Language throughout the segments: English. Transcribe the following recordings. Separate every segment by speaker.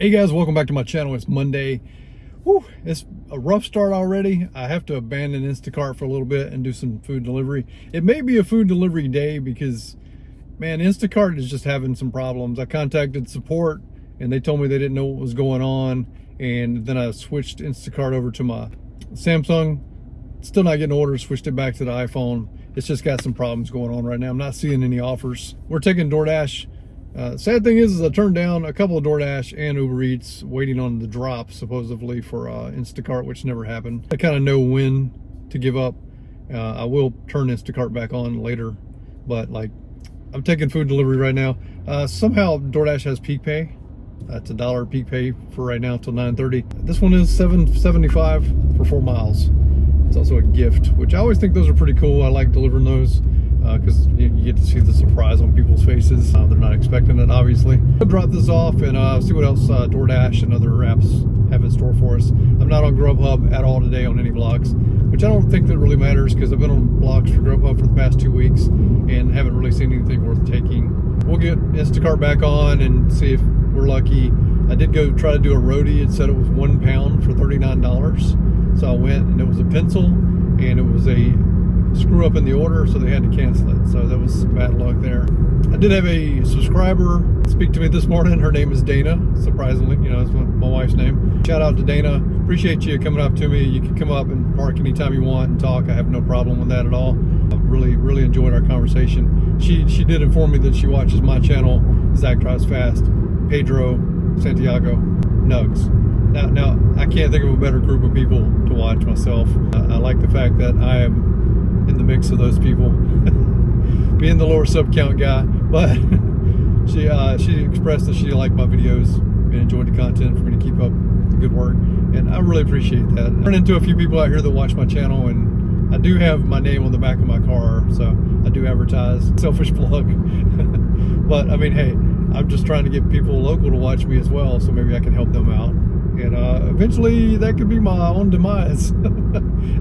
Speaker 1: Hey guys, welcome back to my channel. It's Monday. Whew, it's a rough start already. I have to abandon Instacart for a little bit and do some food delivery. It may be a food delivery day because, man, Instacart is just having some problems. I contacted support and they told me they didn't know what was going on. And then I switched Instacart over to my Samsung. Still not getting orders, switched it back to the iPhone. It's just got some problems going on right now. I'm not seeing any offers. We're taking DoorDash. Sad thing is I turned down a couple of DoorDash and Uber Eats waiting on the drop supposedly for Instacart, which never happened. I kind of know when to give up. I will turn Instacart back on later, but like I'm taking food delivery right now. Somehow DoorDash has peak pay. It's $1 peak pay for right now till 9:30. This one is $7.75 for 4 miles. It's also a gift, which I always think those are pretty cool. I like delivering those because you get to see the surprise on people's faces. They're not expecting it, obviously. I'll drop this off and see what else DoorDash and other apps have in store for us. I'm not on GrubHub at all today on any vlogs, which I don't think that really matters because I've been on vlogs for GrubHub for the past 2 weeks and haven't really seen anything worth taking. We'll get Instacart back on and see if we're lucky. I did go try to do a roadie. It said it was 1 pound for $39. So I went and it was a pencil and it was a screw up in the order, so they had to cancel it. So that was bad luck there. I did have a subscriber speak to me this morning. Her name is Dana, surprisingly. You know, that's my wife's name. Shout out to Dana. Appreciate you coming up to me. You can come up and park anytime you want and talk. I have no problem with that at all. I really enjoyed our conversation. She did inform me that she watches my channel, Zach Drives Fast, Pedro, Santiago, Nugs. Now, I can't think of a better group of people to watch myself. I like the fact that I am in the mix of those people, being the lower sub count guy. But she expressed that she liked my videos and enjoyed the content for me to keep up the good work, and I really appreciate that. I run into a few people out here that watch my channel, and I do have my name on the back of my car, so I do advertise. Selfish plug. But I mean, hey, I'm just trying to get people local to watch me as well, so maybe I can help them out. And eventually that could be my own demise.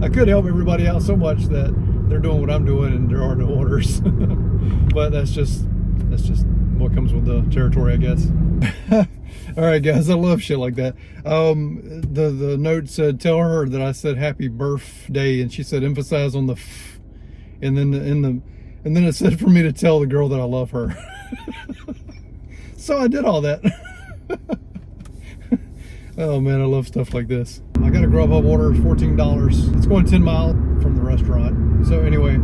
Speaker 1: I could help everybody out so much that they're doing what I'm doing and there are no orders. But that's just what comes with the territory, I guess. All right, guys, I love shit like that. The note said, tell her that I said happy birthday, and she said emphasize on the f, and then it said for me to tell the girl that I love her. So I did all that. Oh man, I love stuff like this. I got a GrubHub order, $14. It's going 10 miles from the restaurant. So anyway,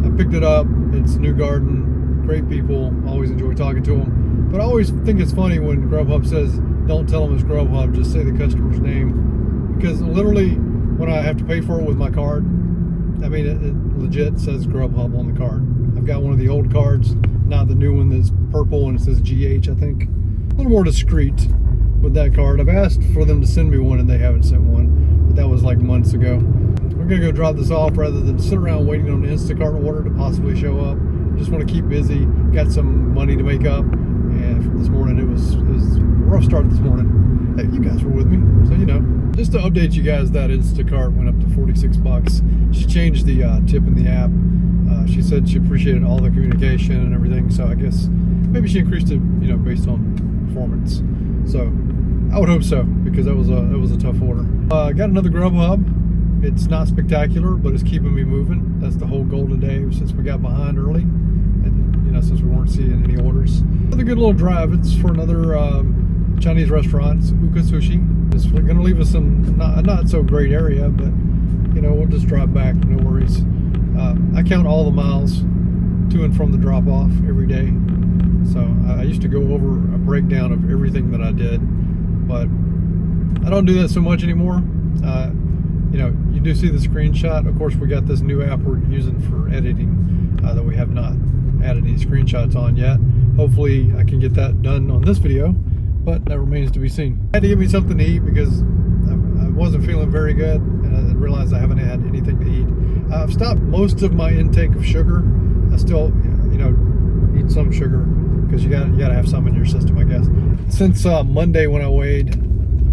Speaker 1: I picked it up. It's New Garden, great people. Always enjoy talking to them. But I always think it's funny when GrubHub says, don't tell them it's GrubHub, just say the customer's name. Because literally, when I have to pay for it with my card, I mean, it legit says GrubHub on the card. I've got one of the old cards, not the new one that's purple and it says GH, I think. A little more discreet with that card. I've asked for them to send me one and they haven't sent one, but that was like months ago. We're gonna go drop this off rather than sit around waiting on the Instacart order to possibly show up. Just want to keep busy, got some money to make up, and from this morning it was a rough start this morning. Hey, you guys were with me, so you know. Just to update you guys, that Instacart went up to $46. She changed the tip in the app. She said she appreciated all the communication and everything, so I guess maybe she increased it, you know, based on performance. So I would hope so, because that was a tough order. I got another GrubHub. It's not spectacular, but it's keeping me moving. That's the whole goal today, since we got behind early, and you know, since we weren't seeing any orders. Another good little drive. It's for another Chinese restaurant, it's Uka Sushi. It's going to leave us in not so great area, but you know, we'll just drive back, no worries. I count all the miles to and from the drop off every day. So I used to go over a breakdown of everything that I did, but I don't do that so much anymore. You know, you do see the screenshot. Of course, we got this new app we're using for editing that we have not added any screenshots on yet. Hopefully I can get that done on this video, but that remains to be seen. I had to give me something to eat because I wasn't feeling very good, and I realized I haven't had anything to eat. I've stopped most of my intake of sugar. I still, you know, eat some sugar, because you gotta have some in your system, I guess. Since Monday when I weighed,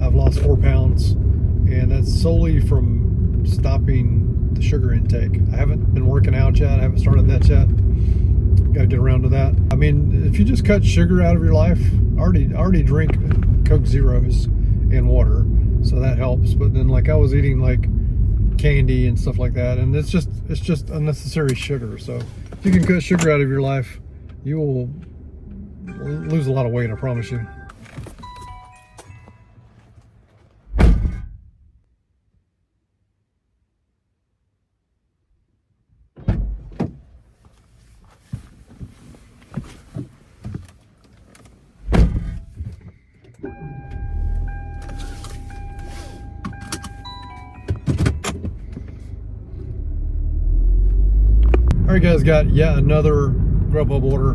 Speaker 1: I've lost 4 pounds, and that's solely from stopping the sugar intake. I haven't been working out yet. I haven't started that yet. Got to get around to that. I mean, if you just cut sugar out of your life, I already drink a Coke Zeros and water, so that helps. But then like I was eating like candy and stuff like that, and it's just unnecessary sugar. So if you can cut sugar out of your life, you will lose a lot of weight, I promise you. All right, guys, got yet another GrubHub order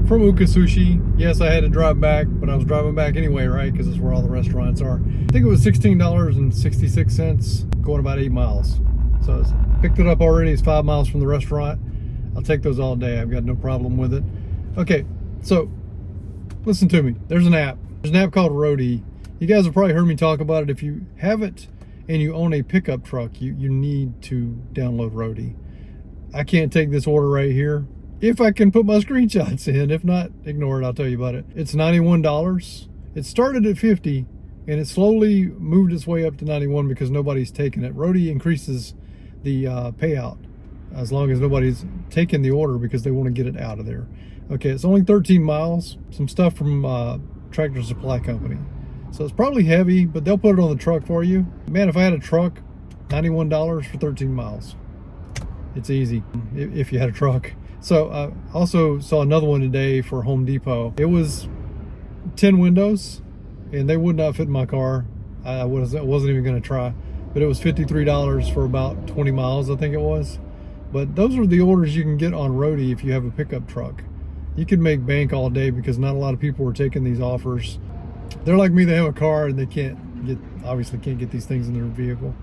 Speaker 1: from Uka Sushi. Yes, I had to drive back, but I was driving back anyway, right? Because that's where all the restaurants are. I think it was $16.66, going about 8 miles. So I picked it up already. It's 5 miles from the restaurant. I'll take those all day. I've got no problem with it. Okay, so listen to me. There's an app. There's an app called Roadie. You guys have probably heard me talk about it. If you haven't and you own a pickup truck, you need to download Roadie. I can't take this order right here if I can put my screenshots in. If not, ignore it. I'll tell you about it. It's $91. It started at $50 and it slowly moved its way up to $91 because nobody's taking it. Roadie increases the payout as long as nobody's taking the order because they want to get it out of there. Okay, it's only 13 miles. Some stuff from Tractor Supply Company. So it's probably heavy, but they'll put it on the truck for you. Man, if I had a truck, $91 for 13 miles. It's easy if you had a truck. So I also saw another one today for Home Depot. It was 10 windows and they would not fit in my car. I wasn't even going to try, but it was $53 for about 20 miles, I think it was. But those are the orders you can get on Roadie if you have a pickup truck. You can make bank all day because not a lot of people are taking these offers. They're like me, they have a car and they obviously can't get these things in their vehicle.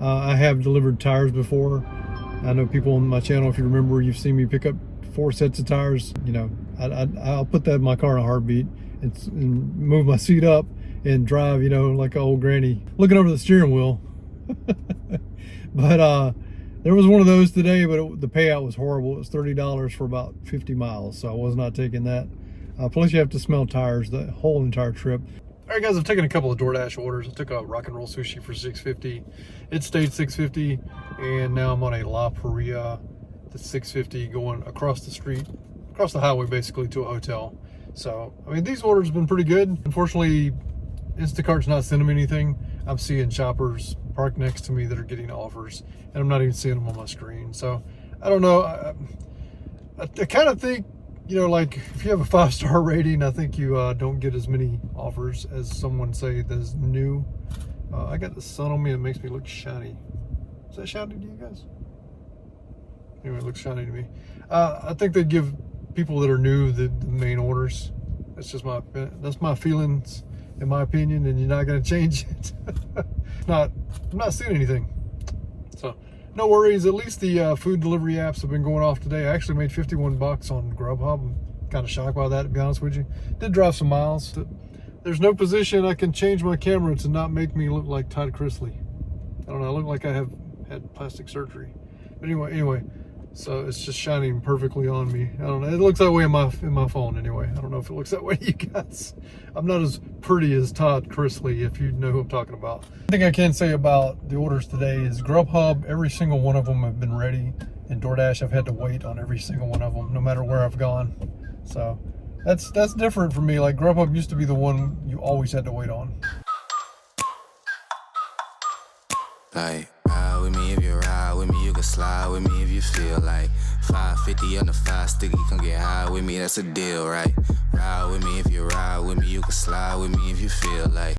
Speaker 1: I have delivered tires before. I know people on my channel, if you remember, you've seen me pick up 4 sets of tires. You know, I'll put that in my car in a heartbeat and move my seat up and drive, you know, like an old granny looking over the steering wheel. But there was one of those today, but the payout was horrible. It was $30 for about 50 miles, so I was not taking that. Plus you have to smell tires the whole entire trip. All right, guys, I've taken a couple of DoorDash orders. I took a rock and roll sushi for $6.50. It stayed $6.50, and now I'm on a La Paria that's $6.50 going across the street, across the highway basically to a hotel. So, I mean, these orders have been pretty good. Unfortunately, Instacart's not sending me anything. I'm seeing shoppers parked next to me that are getting offers, and I'm not even seeing them on my screen. So, I don't know. I kind of think, you know, like if you have a 5-star rating, I think you don't get as many offers as someone say that's new. I got the sun on me. It makes me look shiny. Is that shiny to you guys? Anyway, it looks shiny to me. I think they give people that are new the main orders. That's my feelings, in my opinion, and you're not going to change it. I'm not seeing anything. So no worries. At least the food delivery apps have been going off today. I actually made $51 on GrubHub. I'm kind of shocked by that, to be honest with you. Did drive some miles. There's no position I can change my camera to not make me look like Todd Chrisley. I don't know. I look like I have had plastic surgery. But anyway, so it's just shining perfectly on me. I don't know. It looks that way in my phone anyway. I don't know if it looks that way to you guys. I'm not as pretty as Todd Chrisley, if you know who I'm talking about. The thing I can say about the orders today is GrubHub, every single one of them have been ready. And DoorDash, I've had to wait on every single one of them, no matter where I've gone. So that's different for me. Like GrubHub used to be the one you always had to wait on.
Speaker 2: Like, ride with me if you ride with me, you can slide with me if you feel like 550 on the 5 sticky, come get high with me, that's a deal, right? Ride with me if you ride with me, you can slide with me if you feel like